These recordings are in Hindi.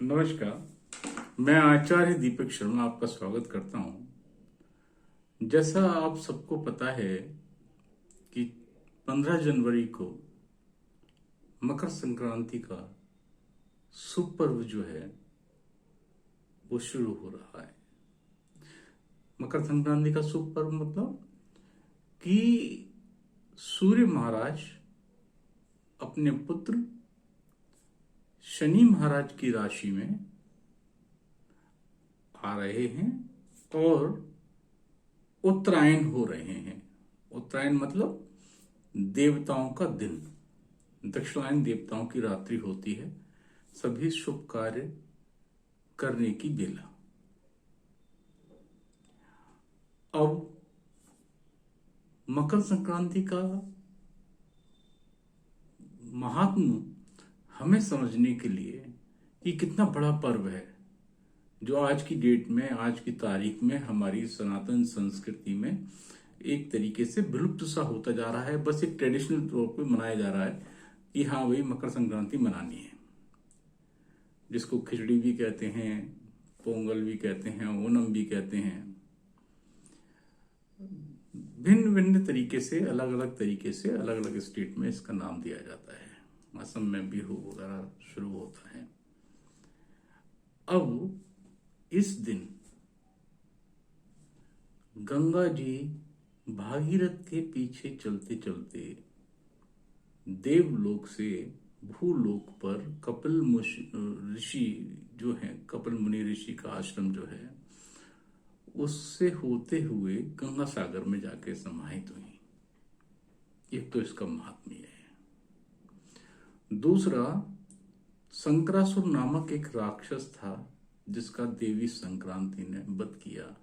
नमस्कार। मैं आचार्य दीपक शर्मा आपका स्वागत करता हूं। जैसा आप सबको पता है कि 15 जनवरी को मकर संक्रांति का शुभ पर्व जो है वो शुरू हो रहा है। मकर संक्रांति का शुभ पर्व मतलब कि सूर्य महाराज अपने पुत्र शनि महाराज की राशि में आ रहे हैं और उत्तरायण हो रहे हैं। उत्तरायण मतलब देवताओं का दिन, दक्षिणायन देवताओं की रात्रि होती है, सभी शुभ कार्य करने की बेला। अब मकर संक्रांति का महात्म हमें समझने के लिए कि कितना बड़ा पर्व है, जो आज की डेट में, आज की तारीख में हमारी सनातन संस्कृति में एक तरीके से विलुप्त सा होता जा रहा है। बस एक ट्रेडिशनल तौर पे मनाया जा रहा है कि हाँ भाई मकर संक्रांति मनानी है, जिसको खिचड़ी भी कहते हैं, पोंगल भी कहते हैं, ओणम भी कहते हैं। भिन्न भिन्न तरीके से, अलग अलग तरीके से अलग अलग स्टेट में इसका नाम दिया जाता है। असम में बिहू वगैरह शुरू होता है। अब इस दिन गंगा जी भागीरथ के पीछे चलते चलते देवलोक से भूलोक पर कपिल ऋषि जो है, कपिल मुनि ऋषि का आश्रम जो है, उससे होते हुए गंगा सागर में जाके समाहित हुई। एक तो इसका महात्म्य है। दूसरा, संक्रासुर नामक एक राक्षस था जिसका देवी संक्रांति ने वध किया,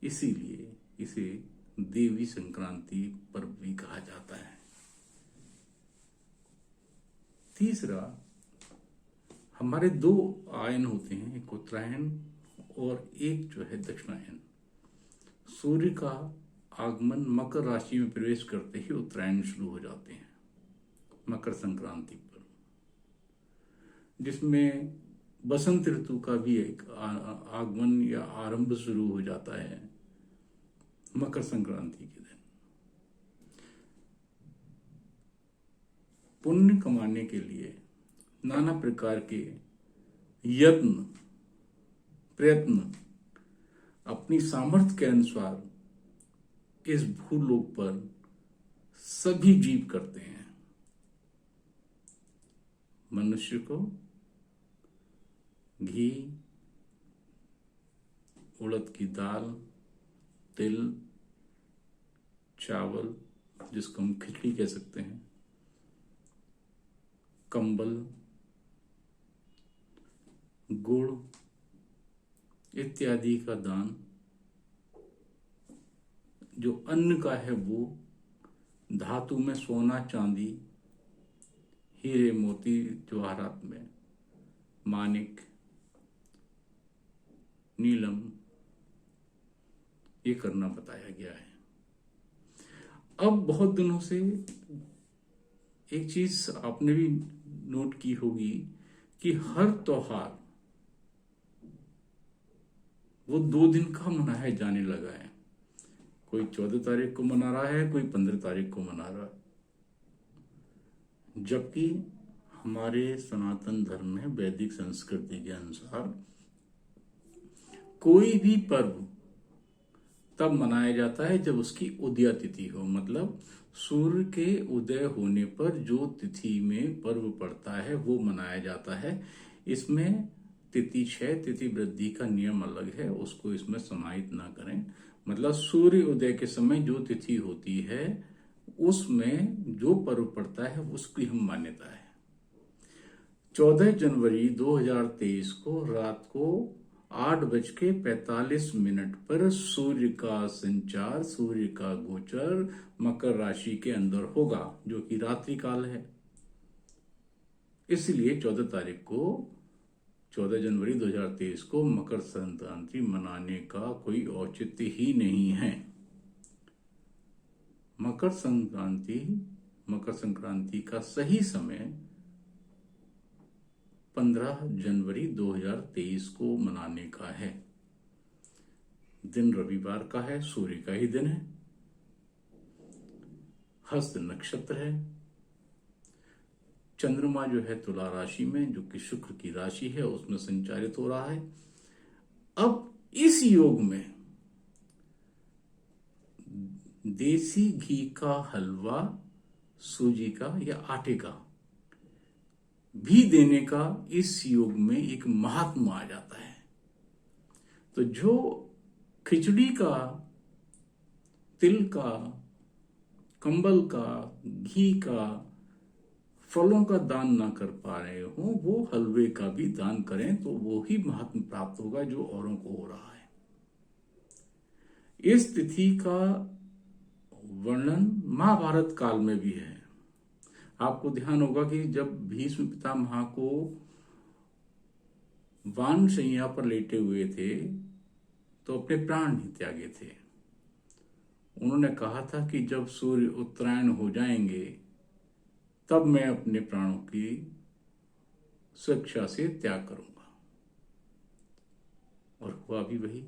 इसीलिए इसे देवी संक्रांति पर्व भी कहा जाता है। तीसरा, हमारे दो आयन होते हैं, एक उत्तरायण और एक जो है दक्षिणायन। सूर्य का आगमन मकर राशि में प्रवेश करते ही उत्तरायण शुरू हो जाते हैं, मकर संक्रांति पर, जिसमें बसंत ऋतु का भी एक आगमन या आरंभ शुरू हो जाता है मकर संक्रांति के दिन। पुण्य कमाने के लिए नाना प्रकार के यत्न प्रयत्न अपनी सामर्थ्य के अनुसार इस भूलोक पर सभी जीव करते हैं। मनुष्य को घी, उड़द की दाल, तिल, चावल जिसको हम खिचड़ी कह सकते हैं, कंबल, गुड़ इत्यादि का दान, जो अन्न का है वो धातु में सोना, चांदी, हीरे, मोती, जवाहरात में मानिक, नीलम, ये करना बताया गया है। अब बहुत दिनों से एक चीज आपने भी नोट की होगी कि हर त्योहार वो 2 दिन का मनाया जाने लगा है। कोई 14 तारीख को मना रहा है, कोई 15 तारीख को मना रहा है, जबकि हमारे सनातन धर्म में वैदिक संस्कृति के अनुसार कोई भी पर्व तब मनाया जाता है जब उसकी उदय तिथि हो, मतलब सूर्य के उदय होने पर जो तिथि में पर्व पड़ता है वो मनाया जाता है। इसमें तिथि क्षय, तिथि वृद्धि का नियम अलग है, उसको इसमें समाहित ना करें। मतलब सूर्य उदय के समय जो तिथि होती है उसमें जो पर्व पड़ता है उसकी हम मान्यता है। 14 जनवरी 2023 को रात को 8:45 पर सूर्य का संचार, सूर्य का गोचर मकर राशि के अंदर होगा, जो कि रात्रि काल है। इसलिए 14 जनवरी 2023 को मकर संक्रांति मनाने का कोई औचित्य ही नहीं है। मकर संक्रांति का सही समय 15 जनवरी 2023 को मनाने का है। दिन रविवार का है, सूर्य का ही दिन है, हस्त नक्षत्र है, चंद्रमा जो है तुला राशि में, जो कि शुक्र की राशि है, उसमें संचारित हो रहा है। अब इस योग में देसी घी का हलवा, सूजी का या आटे का भी देने का इस योग में एक महात्मा आ जाता है। तो जो खिचड़ी का, तिल का, कंबल का, घी का, फलों का दान ना कर पा रहे हो, वो हलवे का भी दान करें तो वो ही महात्म प्राप्त होगा जो औरों को हो रहा है। इस तिथि का वर्णन महाभारत काल में भी है। आपको ध्यान होगा कि जब भीष्म पितामह को वान शैया पर लेटे हुए थे तो अपने प्राण नहीं त्यागे थे। उन्होंने कहा था कि जब सूर्य उत्तरायण हो जाएंगे तब मैं अपने प्राणों की स्वेच्छा से त्याग करूंगा, और हुआ भी वही।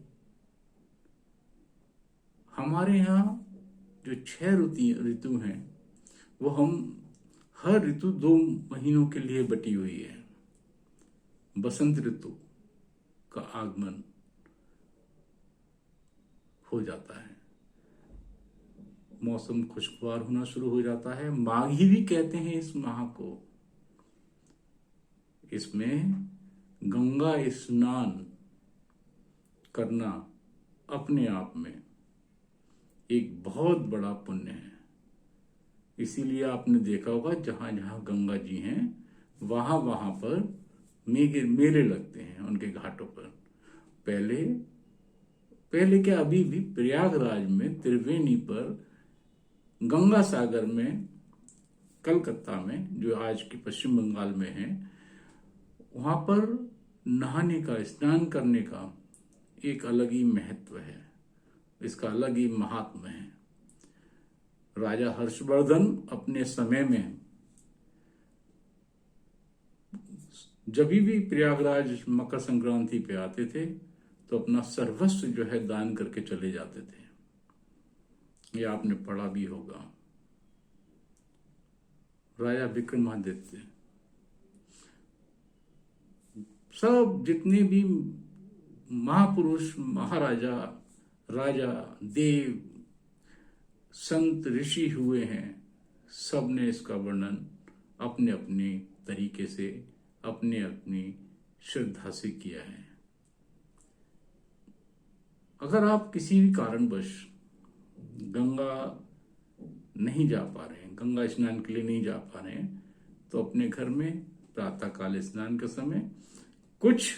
हमारे यहाँ जो 6 ऋतु हैं वो हम हर ऋतु 2 महीनों के लिए बटी हुई है। बसंत ऋतु का आगमन हो जाता है, मौसम खुशगवार होना शुरू हो जाता है। माघी भी कहते हैं इस माह को। इसमें गंगा स्नान करना अपने आप में एक बहुत बड़ा पुण्य है। इसीलिए आपने देखा होगा जहां जहां गंगा जी हैं वहां वहां पर मेले लगते हैं उनके घाटों पर। पहले क्या, अभी भी प्रयागराज में त्रिवेणी पर, गंगा सागर में, कलकत्ता में जो आज की पश्चिम बंगाल में है, वहां पर नहाने का, स्नान करने का एक अलग ही महत्व है, इसका अलग ही महात्मा है। राजा हर्षवर्धन अपने समय में जब भी प्रयागराज मकर संक्रांति पे आते थे तो अपना सर्वस्व जो है दान करके चले जाते थे। ये आपने पढ़ा भी होगा। राजा विक्रमादित्य, सब जितने भी महापुरुष, महाराजा, राजा, देव, संत, ऋषि हुए हैं, सब ने इसका वर्णन अपने अपने तरीके से, अपने अपनी श्रद्धा से किया है। अगर आप किसी भी कारणवश गंगा नहीं जा पा रहे हैं, गंगा स्नान के लिए नहीं जा पा रहे हैं, तो अपने घर में प्रातःकाल स्नान के समय कुछ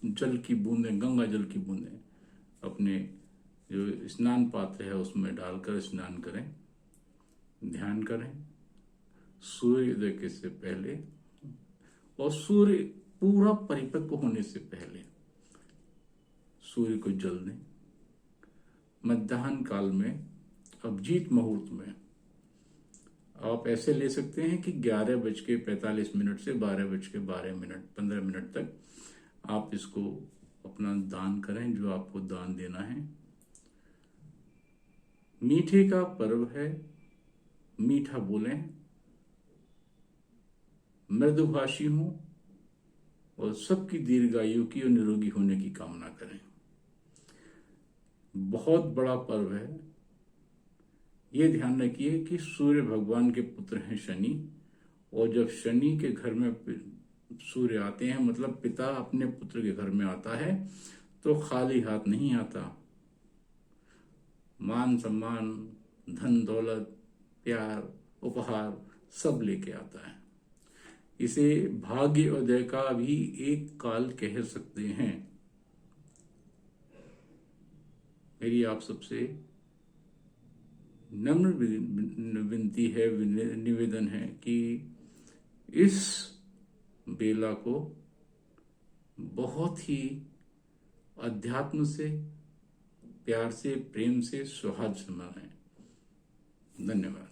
जल की बूंदें, गंगा जल की बूंदें अपने जो स्नान पात्र है उसमें डालकर स्नान करें, ध्यान करें सूर्योदय के से पहले, और सूर्य पूरा परिपक्व होने से पहले सूर्य को जल दें। मध्याह्न काल में, अभिजीत मुहूर्त में आप ऐसे ले सकते हैं कि 11:45 से 12:12 15 मिनट तक आप इसको अपना दान करें, जो आपको दान देना है। मीठे का पर्व है, मीठा बोलें, मृदुभाषी हों और सबकी दीर्घायु की और निरोगी होने की कामना करें। बहुत बड़ा पर्व है। ये ध्यान रखिए कि सूर्य भगवान के पुत्र हैं शनि, और जब शनि के घर में सूर्य आते हैं, मतलब पिता अपने पुत्र के घर में आता है, तो खाली हाथ नहीं आता। मान सम्मान, धन दौलत, प्यार, उपहार सब लेके आता है। इसे भाग्योदय का भी एक काल कह सकते हैं। मेरी आप सबसे नम्र विनती है, निवेदन है कि इस बेला को बहुत ही अध्यात्म से, प्यार से, प्रेम से, सौहार्द से मनाएं। धन्यवाद।